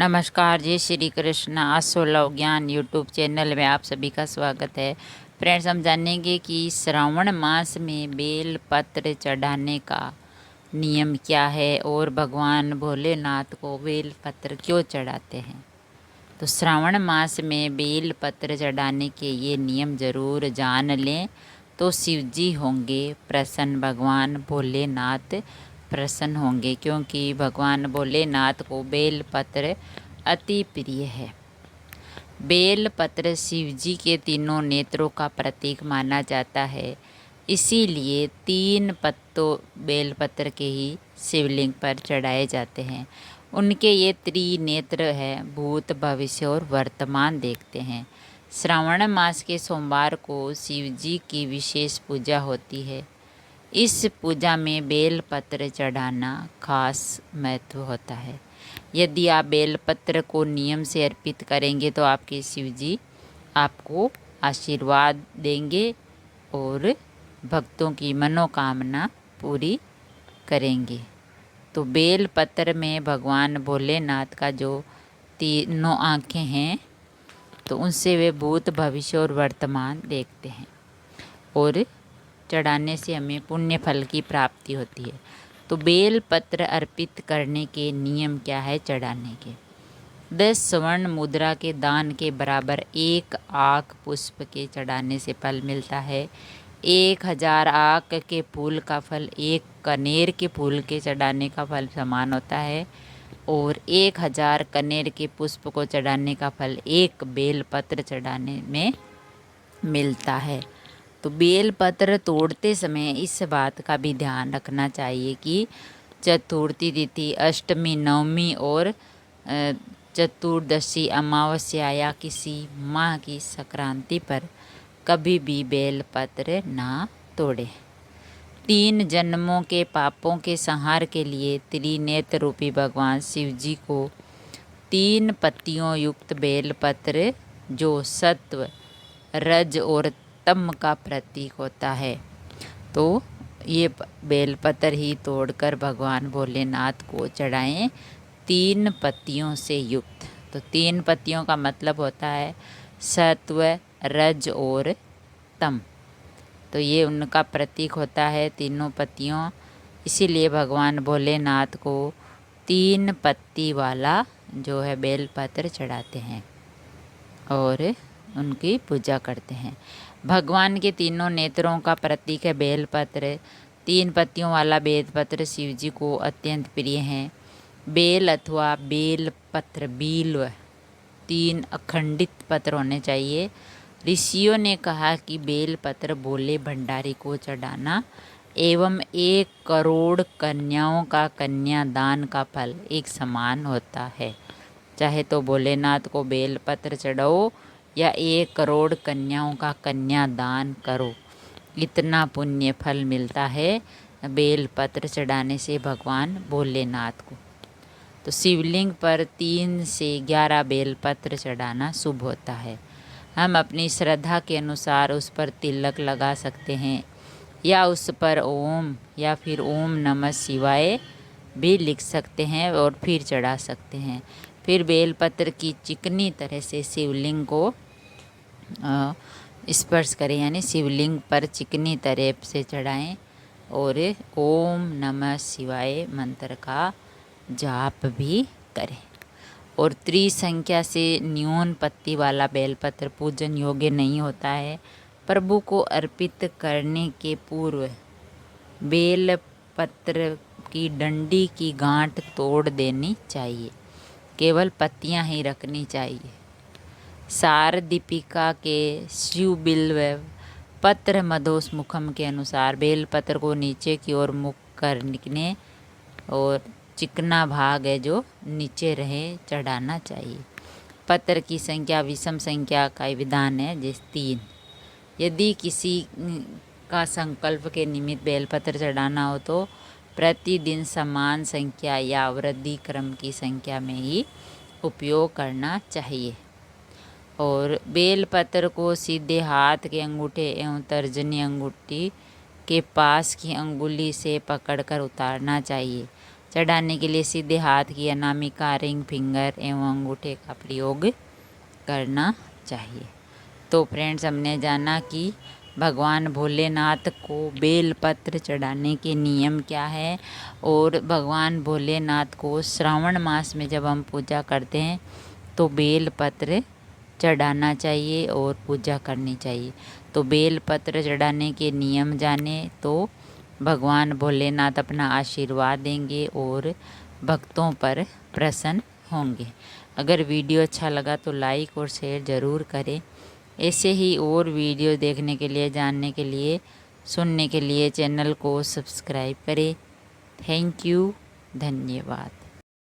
नमस्कार, जय श्री कृष्ण। आसोलव ज्ञान यूट्यूब चैनल में आप सभी का स्वागत है। फ्रेंड्स, हम जानेंगे कि श्रावण मास में बेल पत्र चढ़ाने का नियम क्या है और भगवान भोलेनाथ को बेल पत्र क्यों चढ़ाते हैं। तो श्रावण मास में बेल पत्र चढ़ाने के ये नियम ज़रूर जान लें तो शिव जी होंगे प्रसन्न, भगवान भोलेनाथ प्रसन्न होंगे, क्योंकि भगवान भोलेनाथ को बेल पत्र अति प्रिय है। बेल पत्र शिव जी के तीनों नेत्रों का प्रतीक माना जाता है, इसीलिए 3 पत्तों बेल पत्र के ही शिवलिंग पर चढ़ाए जाते हैं। उनके ये त्रिनेत्र है, भूत, भविष्य और वर्तमान देखते हैं। श्रावण मास के सोमवार को शिव जी की विशेष पूजा होती है। इस पूजा में बेल पत्र चढ़ाना खास महत्व होता है। यदि आप बेल पत्र को नियम से अर्पित करेंगे तो आपके शिव जी आपको आशीर्वाद देंगे और भक्तों की मनोकामना पूरी करेंगे। तो बेल पत्र में भगवान भोलेनाथ का जो तीनों आँखें हैं, तो उनसे वे भूत, भविष्य और वर्तमान देखते हैं और चढ़ाने से हमें पुण्य फल की प्राप्ति होती है। तो बेल पत्र अर्पित करने के नियम क्या है चढ़ाने के। 10 स्वर्ण मुद्रा के दान के बराबर 1 आक पुष्प के चढ़ाने से फल मिलता है। 1000 आक के फूल का फल 1 कनेर के फूल के चढ़ाने का फल समान होता है और 1000 कनेर के पुष्प को चढ़ाने का फल 1 बेल पत्र चढ़ाने में मिलता है। तो बेल पत्र तोड़ते समय इस बात का भी ध्यान रखना चाहिए कि चतुर्थी तिथि, अष्टमी, नवमी और चतुर्दशी, अमावस्या या किसी माह की संक्रांति पर कभी भी बेल पत्र ना तोड़ें। 3 जन्मों के पापों के संहार के लिए त्रिनेत्र रूपी भगवान शिव जी को 3 पत्तियों युक्त बेल पत्र, जो सत्व, रज और तम का प्रतीक होता है, तो ये बेलपत्र ही तोड़कर भगवान भोलेनाथ को चढ़ाएं 3 पत्तियों से युक्त। तो 3 पत्तियों का मतलब होता है सत्व, रज और तम। तो ये उनका प्रतीक होता है तीनों पत्तियों, इसीलिए भगवान भोलेनाथ को 3 पत्ती वाला जो है बेलपत्र चढ़ाते हैं और उनकी पूजा करते हैं। भगवान के तीनों नेत्रों का प्रतीक है बेलपत्र। 3 पत्तियों वाला बेलपत्र शिव जी को अत्यंत प्रिय हैं। बेल अथवा बेल पत्र, बिल्व 3 अखंडित पत्र होने चाहिए। ऋषियों ने कहा कि बेल पत्र भोले भंडारी को चढ़ाना एवं 1 करोड़ कन्याओं का कन्यादान का फल एक समान होता है। चाहे तो भोलेनाथ को बेल पत्र चढ़ाओ या 1 करोड़ कन्याओं का कन्यादान करो, इतना पुण्य फल मिलता है बेल पत्र चढ़ाने से भगवान भोलेनाथ को। तो शिवलिंग पर 3 से 11 बेल पत्र चढ़ाना शुभ होता है। हम अपनी श्रद्धा के अनुसार उस पर तिलक लगा सकते हैं या उस पर ओम या फिर ओम नमः शिवाय भी लिख सकते हैं और फिर चढ़ा सकते हैं। फिर बेलपत्र की चिकनी तरह से शिवलिंग को स्पर्श करें, यानी शिवलिंग पर चिकनी तरह से चढ़ाएं और ओम नमः शिवाय मंत्र का जाप भी करें। और त्रिसंख्या से न्यून पत्ती वाला बेलपत्र पूजन योग्य नहीं होता है। प्रभु को अर्पित करने के पूर्व बेल पत्र की डंडी की गांठ तोड़ देनी चाहिए, केवल पत्तियां ही रखनी चाहिए। सार दीपिका के शिव बिल्व पत्र मधोस मुखम के अनुसार बेलपत्र को नीचे की ओर मुख करने और चिकना भाग है जो नीचे रहे चढ़ाना चाहिए। पत्र की संख्या विषम संख्या का विधान है, जैसे 3। यदि किसी का संकल्प के निमित्त बेलपत्र चढ़ाना हो तो प्रतिदिन समान संख्या या वृद्धि क्रम की संख्या में ही उपयोग करना चाहिए। और बेलपत्र को सीधे हाथ के अंगूठे एवं तर्जनी अंगूठी के पास की अंगुली से पकड़कर उतारना चाहिए। चढ़ाने के लिए सीधे हाथ की अनामिका, रिंग फिंगर एवं अंगूठे का प्रयोग करना चाहिए। तो फ्रेंड्स, हमने जाना कि भगवान भोलेनाथ को बेलपत्र चढ़ाने के नियम क्या है, और भगवान भोलेनाथ को श्रावण मास में जब हम पूजा करते हैं तो बेलपत्र चढ़ाना चाहिए और पूजा करनी चाहिए। तो बेलपत्र चढ़ाने के नियम जाने तो भगवान भोलेनाथ अपना आशीर्वाद देंगे और भक्तों पर प्रसन्न होंगे। अगर वीडियो अच्छा लगा तो लाइक और शेयर ज़रूर करें। ऐसे ही और वीडियो देखने के लिए, जानने के लिए, सुनने के लिए चैनल को सब्सक्राइब करें। थैंक यू, धन्यवाद।